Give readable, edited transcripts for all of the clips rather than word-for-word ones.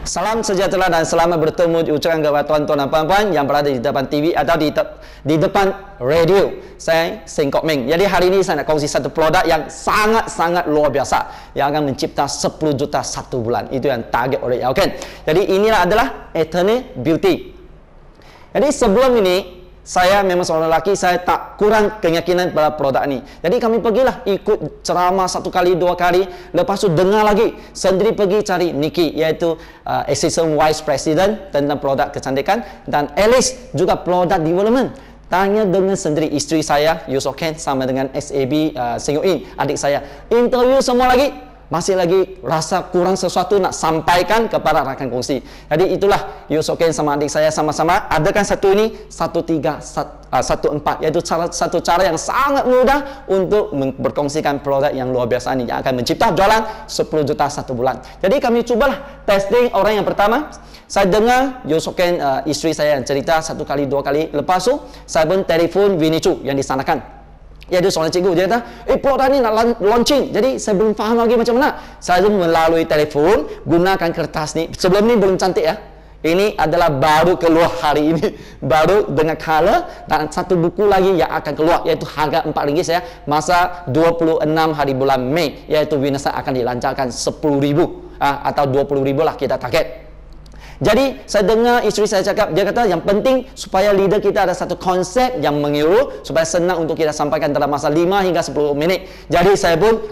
Salam sejahtera dan selamat bertemu diucapkan kepada tuan-tuan dan puan-puan yang berada di depan TV atau di depan radio. Saya Seng Kok Meng. Jadi hari ini saya nak kongsi satu produk yang sangat-sangat luar biasa yang akan mencipta 10 juta satu bulan. Itu yang target oleh Yauken. Jadi inilah adalah Eternal Beauty. Jadi sebelum ini saya memang seorang lelaki, saya tak kurang keyakinan pada produk ini. Jadi kami pergilah ikut ceramah 1 kali, 2 kali. Lepas tu dengar lagi, sendiri pergi cari Nikki, iaitu Assistant Vice President tentang produk kecantikan. Dan Alice juga produk development. Tanya dengan sendiri isteri saya, Yusoken, sama dengan SAB Sengoin, adik saya. Interview semua lagi. Masih lagi rasa kurang sesuatu nak sampaikan kepada rakan kongsi. Jadi itulah Yusoken sama adik saya sama-sama adakan satu ini 1314, iaitu satu cara yang sangat mudah untuk berkongsikan produk yang luar biasa ini yang akan mencipta jualan 10 juta satu bulan. Jadi kami cubalah testing orang yang pertama. Saya dengar Yusoken, isteri saya yang cerita 1 kali 2 kali. Lepas tu saya pun telefon Winnie Chu yang disanakan. Ya, dia seorang cikgu. Dia kata, produk ni nak launching. Jadi saya belum faham lagi macam mana. Saya melalui telefon gunakan kertas ni. Sebelum ni belum cantik ya. Ini adalah baru keluar hari ini. Baru dengan color. Dan satu buku lagi yang akan keluar, iaitu harga RM4 ya. Masa 26 hari bulan Mei, iaitu Venus akan dilancarkan 10,000 atau 20,000 lah kita target. Jadi saya dengar isteri saya cakap, dia kata yang penting supaya leader kita ada satu konsep yang menyeluruh supaya senang untuk kita sampaikan dalam masa 5 hingga 10 minit. Jadi saya pun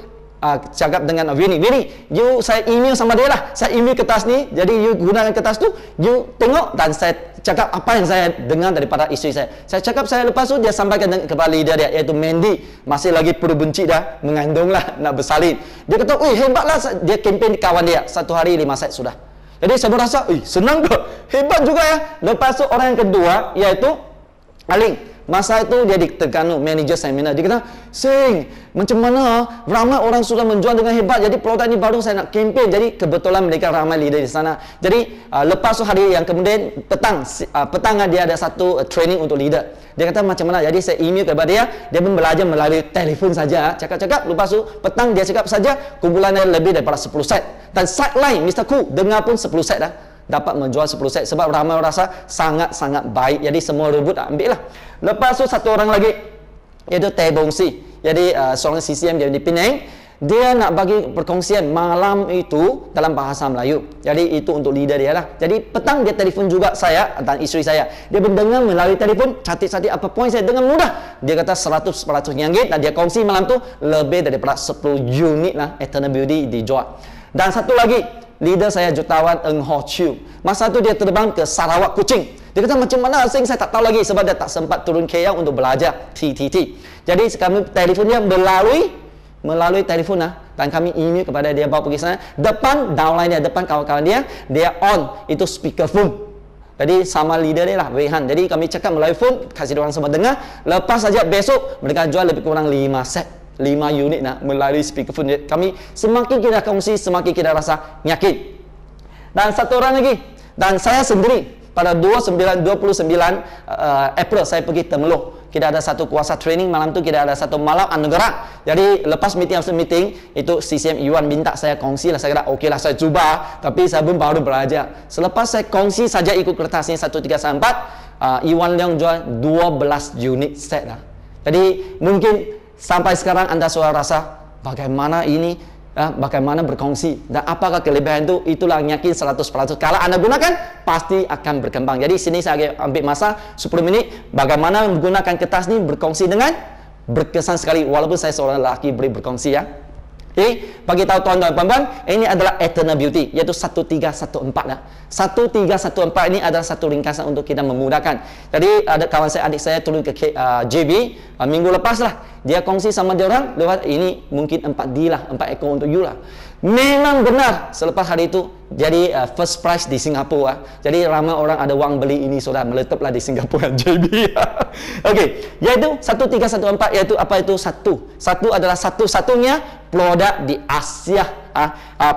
cakap dengan Winnie, you saya email sama dia lah. Saya email kertas ni, jadi you gunakan kertas tu, you tengok dan saya cakap apa yang saya dengar daripada isteri saya. Saya cakap saya lepas tu dia sampaikan kepada leader dia, iaitu Mandy. Masih lagi perlu benci dah, mengandung lah, nak bersalin. Dia kata, hebatlah, dia kempen di kawan dia. 1 hari 5 set sudah. Jadi saya merasa, senang ke? Hebat juga ya. Lepas tu orang yang kedua, iaitu Aling. Masa itu dia ditekan manager seminar. Dia kata, Sing, macam mana ramai orang sudah menjual dengan hebat. Jadi produk ini baru saya nak kempen. Jadi kebetulan mereka ramai leader di sana. Jadi lepas tu hari yang kemudian petang dia ada satu training untuk leader. Dia kata macam mana. Jadi saya email kepada dia. Dia pun belajar melalui telefon saja. Cakap-cakap. Lepas tu petang dia cakap saja kumpulannya lebih daripada 10 set. Dan side lain Mr. Ku dengar pun 10 set dah. Dapat menjual 10 set sebab ramai orang rasa sangat-sangat baik. Jadi semua rebut ambil lah. Lepas tu satu orang lagi, iaitu Teh Bongsi. Jadi seorang CCM dia di Penang. Dia nak bagi perkongsian malam itu dalam bahasa Melayu. Jadi itu untuk leader dia lah. Jadi petang dia telefon juga saya dan isteri saya. Dia mendengar melalui telefon, cantik-cantik apa poin saya dengan mudah. Dia kata 100% ringgit dan dia kongsi malam tu lebih daripada 10 unit lah Eternal Beauty dijual. Dan satu lagi, leader saya jutawan Eng Ho Chiu. Masa tu dia terbang ke Sarawak, Kuching. Dia kata macam mana Sing, saya tak tahu lagi sebab dia tak sempat turun KL untuk belajar TTT. Jadi kami telefon dia melalui telefon lah. Dan kami email kepada dia, bawa pergi sana. Depan downline dia, depan kawan-kawan dia on itu speakerphone. Jadi sama leader dia lah, Rehan. Jadi kami cakap melalui phone, kasih orang semua dengar. Lepas saja besok mereka jual lebih kurang 5 set. 5 unit nak melalui speakerphone. Kami semakin kita kongsi, semakin kita rasa yakin. Dan satu orang lagi, dan saya sendiri pada 29 April saya pergi Temeloh. Kita ada satu kuasa training malam tu, kita ada satu malam anugerah. Jadi lepas meeting itu CCM Iwan minta saya kongsi lah. Saya kata okey lah, saya cuba, tapi saya pun baru belajar. Selepas saya kongsi saja ikut kertasnya 1314, Iwan Leong jual 12 unit set lah. Jadi mungkin sampai sekarang anda sudah rasa bagaimana ini, bagaimana berkongsi dan apakah kelebihan itu. Itulah yakin 100%. Kalau anda gunakan pasti akan berkembang. Jadi sini saya ambil masa 10 minit bagaimana menggunakan kertas ini berkongsi dengan berkesan sekali. Walaupun saya seorang lelaki beri berkongsi ya. Jadi bagi tahu tuan-tuan dan puan-puan, ini adalah Eternal Beauty, iaitu 1314 lah. 1314 ini adalah satu ringkasan untuk kita memudahkan. Jadi ada kawan saya, adik saya turun ke JB minggu lepas lah. Dia kongsi sama dia orang, lewat ini mungkin 4D lah, 4 ekor untuk you lah. Memang benar selepas hari itu jadi first prize di Singapura. Jadi ramai orang ada wang beli ini sudah meletuplah di Singapura JB. Okey, iaitu 1314, iaitu apa itu? Satu adalah satu-satunya produk di Asia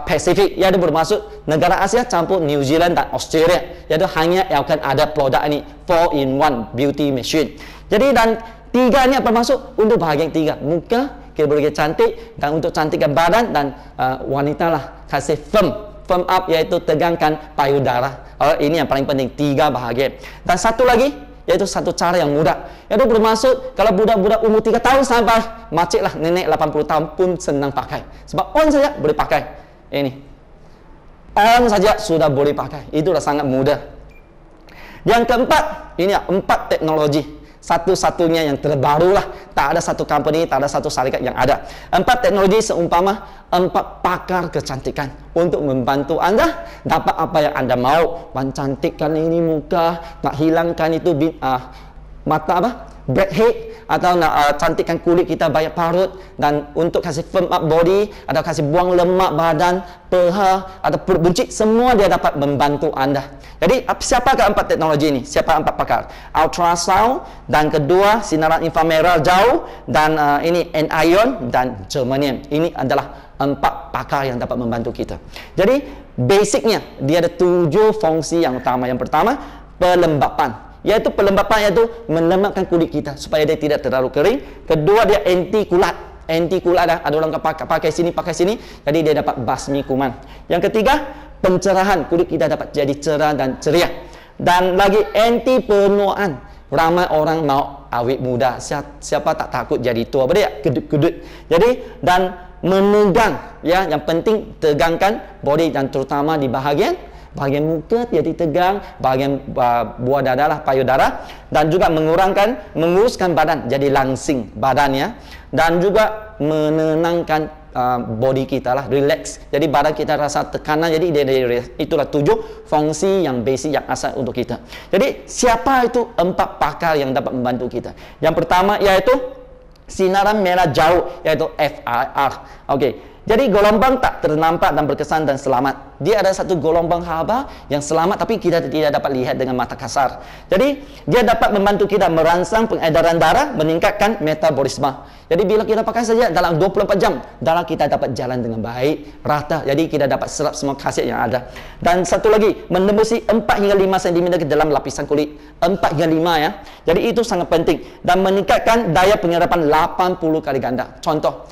Pasifik, iaitu bermaksud negara Asia campur New Zealand dan Australia. Iaitu hanya yang akan ada produk ini 4-in-1 beauty machine. Jadi dan 3 ini apa maksud? Untuk bahagian 3 muka kita boleh cantik, dan untuk cantikkan badan dan wanita lah kasih firm firm up, iaitu tegangkan payudara. Ini yang paling penting, 3 bahagian. Dan satu lagi, iaitu satu cara yang mudah, iaitu bermaksud kalau budak-budak umur 3 tahun sampai macik lah nenek 80 tahun pun senang pakai. Sebab on saja boleh pakai. Ini on saja sudah boleh pakai. Itulah sangat mudah. Yang keempat, ini 4 teknologi. Satu-satunya yang terbaru lah. Tak ada satu company, tak ada satu syarikat yang ada. 4 teknologi seumpama 4 pakar kecantikan untuk membantu anda dapat apa yang anda mau. Mencantikkan ini muka, nak hilangkan itu mata apa? Blackhead, atau nak cantikkan kulit kita banyak parut, dan untuk kasih firm up body, atau kasih buang lemak badan, peha atau perut buncit, semua dia dapat membantu anda. Jadi siapakah 4 teknologi ini? Siapa 4 pakar? Ultrasound, dan kedua sinaran inframerah jauh, dan ini anion dan germanium. Ini adalah 4 pakar yang dapat membantu kita. Jadi basicnya dia ada 7 fungsi yang utama. Yang pertama, pelembapan, iaitu pelembapan, iaitu melembabkan kulit kita supaya dia tidak terlalu kering. Kedua, dia anti kulat. Anti kulat dah, ada orang pakai sini, jadi dia dapat basmi kuman. Yang ketiga, pencerahan, kulit kita dapat jadi cerah dan ceria. Dan lagi anti penuaan. Ramai orang mau awet muda, siapa tak takut jadi tua, apa dia? Kedut-kedut. Jadi, dan menegang, ya, yang penting tegangkan body, dan terutama di bahagian muka jadi tegang, bahagian buah dada lah, payudara, dan juga menguruskan badan jadi langsing badannya, dan juga menenangkan body kita lah, relax. Jadi badan kita rasa tekanan, jadi itulah 7 fungsi yang basic, yang asal untuk kita. Jadi siapa itu 4 pakar yang dapat membantu kita? Yang pertama yaitu sinaran merah jauh, yaitu FIR. Okey. Jadi gelombang tak ternampak dan berkesan dan selamat. Dia ada satu gelombang haba yang selamat, tapi kita tidak dapat lihat dengan mata kasar. Jadi dia dapat membantu kita merangsang pengedaran darah, meningkatkan metabolisme. Jadi bila kita pakai saja dalam 24 jam, darah kita dapat jalan dengan baik, rata. Jadi kita dapat serap semua khasiat yang ada. Dan satu lagi, menembusi 4 hingga 5 cm ke dalam lapisan kulit. 4 hingga 5 ya. Jadi itu sangat penting. Dan meningkatkan daya penyerapan 80 kali ganda. Contoh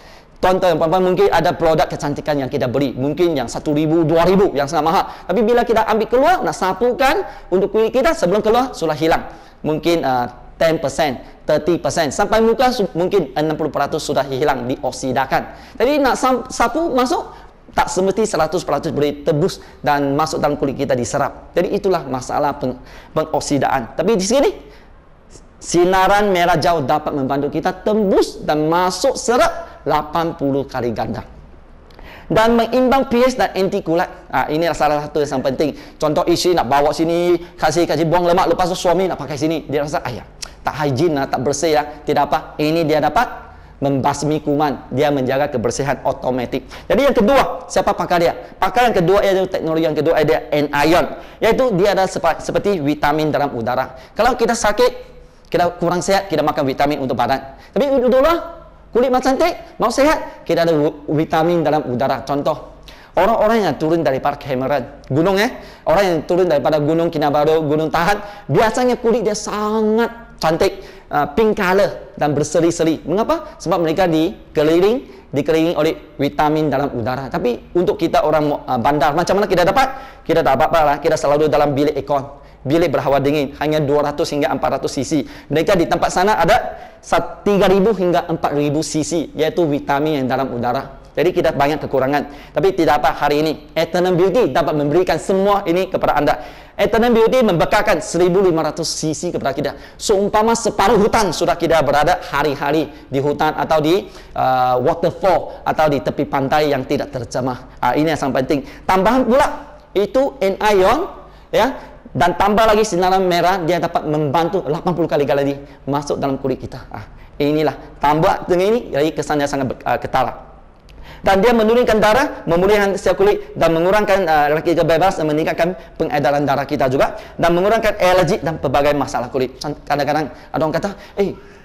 yang mungkin ada produk kecantikan yang kita beli, mungkin yang 1,000, 2,000 yang sangat mahal, tapi bila kita ambil keluar, nak sapukan untuk kulit kita, sebelum keluar sudah hilang. Mungkin 10%, 30%, sampai muka mungkin 60% sudah hilang, dioksidakan. Jadi nak sapu masuk, tak semesti 100% boleh tebus dan masuk dalam kulit kita diserap. Jadi itulah masalah pengoksidaan. Tapi di sini sinaran merah jauh dapat membantu kita tembus dan masuk serap 80 kali ganda. Dan mengimbang pH dan anti kulat. Inilah salah satu yang penting. Contoh isteri nak bawa sini, kasih buang lemak, lepas tu suami nak pakai sini, dia rasa tak hygiene lah, tak bersih lah. Tidak apa, ini dia dapat membasmi kuman, dia menjaga kebersihan otomatik. Jadi yang kedua, siapa pakar dia? Pakar yang kedua, iaitu teknologi yang kedua, dia anion, iaitu dia ada seperti vitamin dalam udara. Kalau kita sakit, kita kurang sehat, kita makan vitamin untuk badan. Tapi udahlah, kulit mau cantik, mau sehat, kita ada vitamin dalam udara. Contoh, orang-orang yang turun daripada Cameron, gunung orang yang turun daripada Gunung Kinabalu, Gunung Tahan, biasanya kulit dia sangat cantik, pink color dan berseri-seri. Mengapa? Sebab mereka dikelilingi oleh vitamin dalam udara. Tapi untuk kita orang bandar, macam mana kita dapat? Kita tak apa-apa lah, kita selalu dalam bilik aircon. Bilik berhawa dingin, hanya 200 hingga 400 cc. Mereka di tempat sana ada 3.000 hingga 4.000 cc, yaitu vitamin yang dalam udara. Jadi kita banyak kekurangan. Tapi tidak apa, hari ini Eternal Beauty dapat memberikan semua ini kepada anda. Eternal Beauty membekalkan 1.500 cc kepada kita. Seumpama separuh hutan sudah kita berada hari-hari di hutan atau di waterfall atau di tepi pantai yang tidak tercemar. Ini yang sangat penting. Tambahan pula itu anion, ya. Dan tambah lagi sinaran merah, dia dapat membantu 80 kali lagi masuk dalam kulit kita. Inilah tambah dengan ini, jadi kesannya sangat ketara. Dan dia menurunkan darah, memulihkan sel kulit, dan mengurangkan radikal bebas, dan meningkatkan pengedaran darah kita juga, dan mengurangkan alergi dan pelbagai masalah kulit. Kadang-kadang ada orang kata,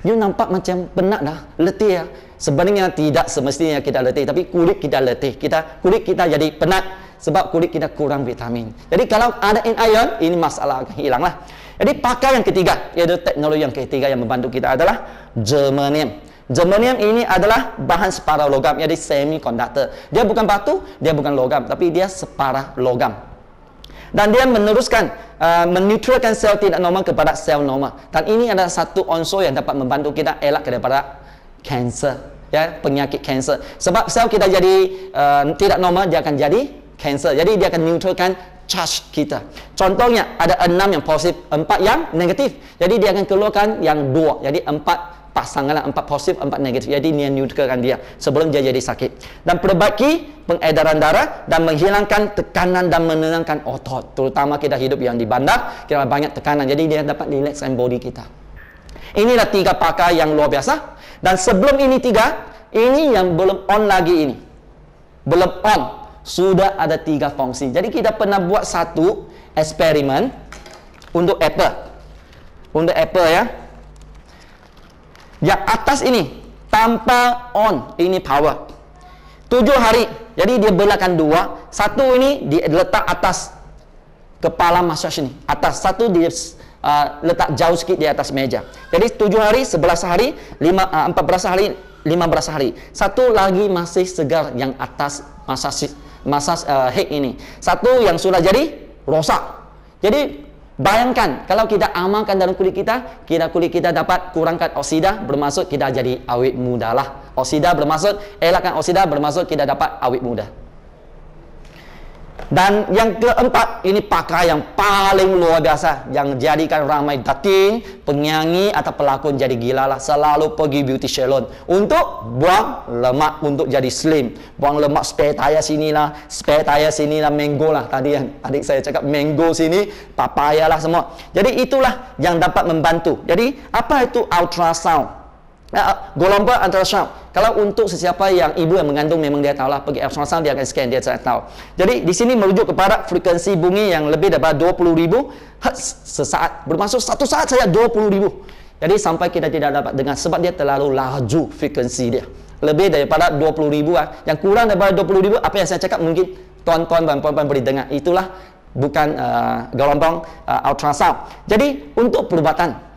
you nampak macam penat dah, letih ya. Sebenarnya tidak semestinya kita letih, tapi kulit kita letih. Kulit kita jadi penat sebab kulit kita kurang vitamin. Jadi kalau ada anion, ini masalah akan hilang lah. Jadi pakar yang ketiga, iaitu teknologi yang ketiga yang membantu kita adalah germanium. Germanium ini adalah bahan separa logam, jadi semiconductor. Dia bukan batu, dia bukan logam, tapi dia separa logam. Dan dia meneruskan, meneutralkan sel tidak normal kepada sel normal. Dan ini adalah satu unsur yang dapat membantu kita elak daripada kanser, ya, penyakit kanser. Sebab sel kita jadi tidak normal, dia akan jadi kanser. Jadi dia akan neutralkan charge kita. Contohnya ada 6 yang positif, 4 yang negatif. Jadi dia akan keluarkan yang 2. Jadi 4 pasangan, 4 positif, 4 negatif. Jadi dia neutralkan dia sebelum dia jadi sakit. Dan perbaiki pengedaran darah dan menghilangkan tekanan dan menenangkan otot. Terutama kita hidup yang di bandar, kita banyak tekanan. Jadi dia dapat relaxkan body kita. Inilah 3 pakar yang luar biasa. Dan sebelum ini 3, ini yang belum on lagi ini. Belum on. Sudah ada 3 fungsi. Jadi kita pernah buat satu eksperimen untuk Apple. Untuk Apple, ya. Yang atas ini tanpa on, ini power 7 hari. Jadi dia belakang 2. Satu ini diletak atas kepala massage ini, atas. Satu dia letak jauh sikit di atas meja. Jadi 7 hari, 11 hari, 14 hari, 15 hari. Satu lagi masih segar yang atas massage head ini. Satu yang sudah jadi rosak. Jadi bayangkan kalau kita amalkan dalam kulit kita dapat kurangkan oksida, bermaksud kita jadi awet muda lah. Oksida bermaksud elakkan oksida, bermaksud kita dapat awet muda. Dan yang keempat, ini pakar yang paling luar biasa, yang jadikan ramai dating, penyanyi atau pelakon jadi gila lah, selalu pergi beauty salon untuk buang lemak, untuk jadi slim. Buang lemak spare tire sini lah, mango lah. Tadi yang adik saya cakap mango sini, papaya lah semua. Jadi itulah yang dapat membantu. Jadi apa itu ultrasound? Gelombang ultrasound. Kalau untuk sesiapa yang ibu yang mengandung, memang dia tahulah, pergi ultrasound dia akan scan, dia saya tahu. Jadi di sini merujuk kepada frekuensi bunyi yang lebih daripada 20.000 Hz sesaat. Bermaksud satu saat saja 20.000. Jadi sampai kita tidak dapat dengar sebab dia terlalu laju frekuensi dia. Lebih daripada 20.000 yang kurang daripada 20.000, apa yang saya cakap mungkin tuan-tuan dan puan-puan boleh dengar. Itulah bukan gelombang ultrasound. Jadi untuk perubatan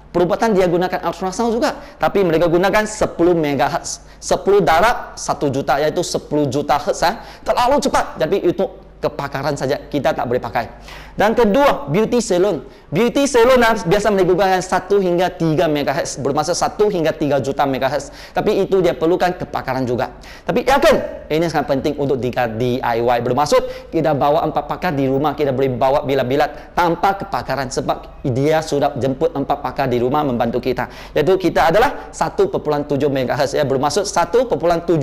dia gunakan ultrasound juga, tapi mereka gunakan 10 MHz. 10 darab 1 juta, yaitu 10 juta Hz. Terlalu cepat, tapi itu kepakaran saja, kita tak boleh pakai. Dan kedua, beauty salon. Beauty salon biasa menggunakan 1 hingga 3 MHz, bermaksud 1 hingga 3 juta MHz. Tapi itu dia perlukan kepakaran juga. Tapi yakin, ini sangat penting untuk DIY. Bermaksud kita bawa 4 pakar di rumah, kita boleh bawa bilat-bilat tanpa kepakaran, sebab dia sudah jemput 4 pakar di rumah membantu kita. Yaitu kita adalah 1,7 MHz, ya, bermaksud 1,7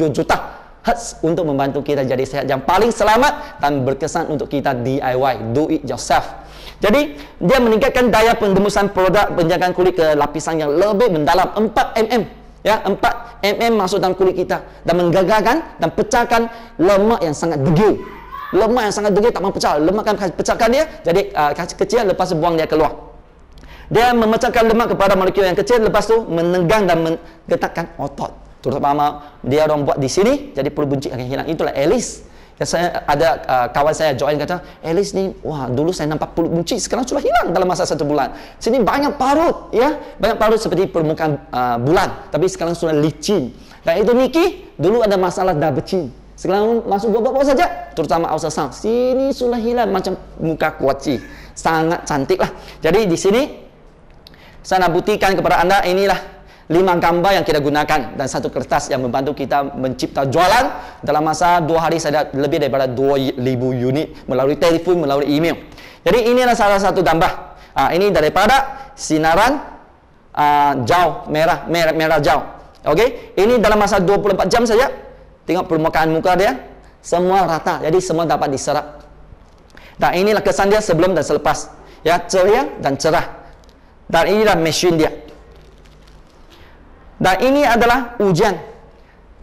juta Hz untuk membantu kita jadi sehat, yang paling selamat dan berkesan untuk kita DIY, do it yourself. Jadi dia meningkatkan daya pengembusan produk penjagaan kulit ke lapisan yang lebih mendalam, 4 mm, ya, 4 mm masuk dalam kulit kita dan menggagalkan dan pecahkan lemak yang sangat degil. Lemak yang sangat degil tak mampu pecah, lemak kan pecahkan dia jadi kecil, lepas buang dia keluar. Dia memecahkan lemak kepada molekul yang kecil, lepas tu menegang dan menggetarkan otot. Terutama dia orang buat di sini, jadi perut buncit akan hilang. Itulah Alice. Ya, saya ada kawan saya join kata, Alice ni, wah, dulu saya nampak perut buncit, sekarang sudah hilang dalam masa 1 bulan. Sini banyak parut, ya, banyak parut seperti permukaan bulan, tapi sekarang sudah licin. Dan itu Niki dulu ada masalah dah becin, sekarang masuk bawah saja, terutama ultrasound. Sini sudah hilang macam muka kuaci, sangat cantik lah. Jadi di sini saya nak buktikan kepada anda, inilah 5 gambar yang kita gunakan dan 1 kertas yang membantu kita mencipta jualan. Dalam masa 2 hari saya dah lebih daripada 2.000 unit melalui telefon, melalui email. Jadi ini adalah salah satu gambar. Ini daripada sinaran jauh, merah jauh. Okey, ini dalam masa 24 jam saja. Tengok permukaan muka dia semua rata. Jadi semua dapat diserap. Dan inilah kesan dia sebelum dan selepas. Ya, ceria dan cerah. Dan inilah mesin dia. Dan ini adalah ujian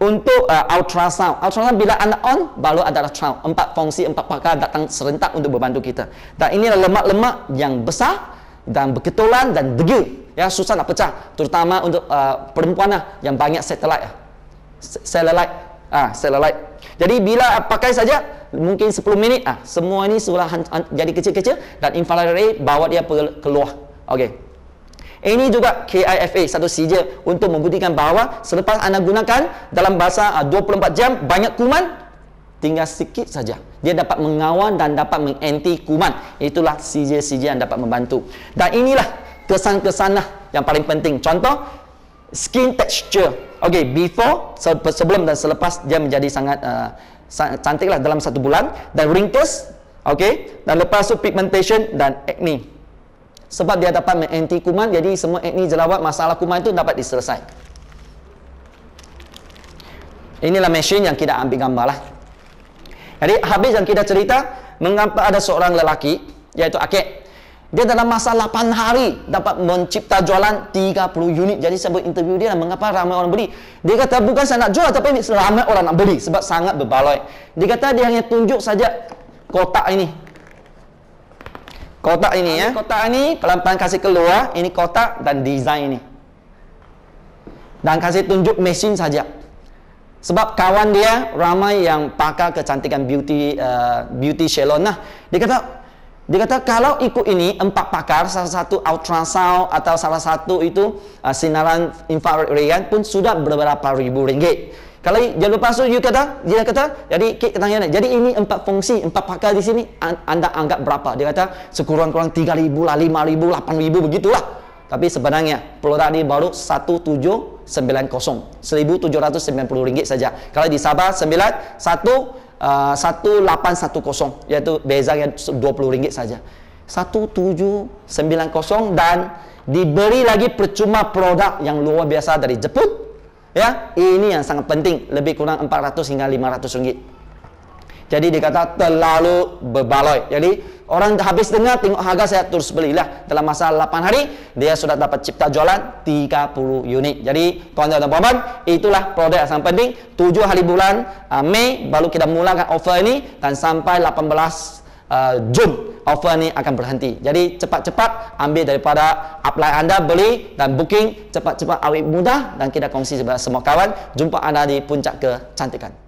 untuk ultrasound. Ultrasound bila anda on, baru ada ultrasound. 4 fungsi, 4 pakar datang serentak untuk membantu kita. Dan inilah lemak-lemak yang besar dan berketulan dan degil. Ya, susah nak pecah. Terutama untuk perempuan yang banyak satelit. Satelit. Jadi bila pakai saja, mungkin 10 minit, semua ini sudah jadi kecil-kecil dan infrared ray bawa dia keluar. Okey. Ini juga KIFA, satu CJ untuk membuktikan bahawa selepas anda gunakan dalam bahasa 24 jam banyak kuman, tinggal sikit saja dia dapat mengawal dan dapat menganti kuman. Itulah CJ yang dapat membantu. Dan inilah kesan-kesan yang paling penting. Contoh, skin texture. Okey, before, sebelum dan selepas, dia menjadi sangat cantik lah dalam 1 bulan. Dan wrinkles, okey, dan lepas tu pigmentation dan acne. Sebab dia dapat menganti kuman, jadi semua acne, jerawat, masalah kuman itu dapat diselesaikan. Inilah mesin yang kita ambil gambar lah. Jadi habis yang kita cerita, mengapa ada seorang lelaki, iaitu Akid. Dia dalam masa 8 hari dapat mencipta jualan 30 unit. Jadi saya buat interview dia, mengapa ramai orang beli. Dia kata bukan saya nak jual, tapi ramai orang nak beli sebab sangat berbaloi. Dia kata dia hanya tunjuk saja kotak ini. Kotak ini ya. Kotak ini pelan-pelan kasih keluar. Ini kotak dan desain ini. Dan kasih tunjuk mesin saja. Sebab kawan dia ramai yang pakar kecantikan beauty salon lah. Dia kata kalau ikut ini 4 pakar, salah satu ultrasound atau salah satu itu sinaran infrared pun sudah beberapa ribu ringgit. Kalau dia lepas tu dia kata, jadi Kit tanya, jadi ini 4 fungsi, 4 pakar di sini anda anggap berapa? Dia kata sekurang-kurang 3,000 lah, 5,000, 8,000 begitulah. Tapi sebenarnya produk ini baru 1790, RM1,790 saja. Kalau di Sabah 1810, iaitu bezanya RM20 saja. 1790 dan diberi lagi percuma produk yang luar biasa dari Jepun. Ya, ini yang sangat penting, lebih kurang 400 hingga 500 ringgit. Jadi dikata terlalu berbaloi. Jadi orang habis dengar, tengok harga, saya terus belilah. Dalam masa 8 hari, dia sudah dapat cipta jualan 30 unit. Jadi tuan-tuan dan puan-puan, itulah produk yang sangat penting. 7 hari bulan Mei baru kita mulakan offer ini, dan sampai 18 Jun offer ni akan berhenti. Jadi cepat-cepat ambil daripada upline anda, beli dan booking cepat-cepat, awet mudah, dan kita kongsi kepada semua kawan. Jumpa anda di puncak kecantikan.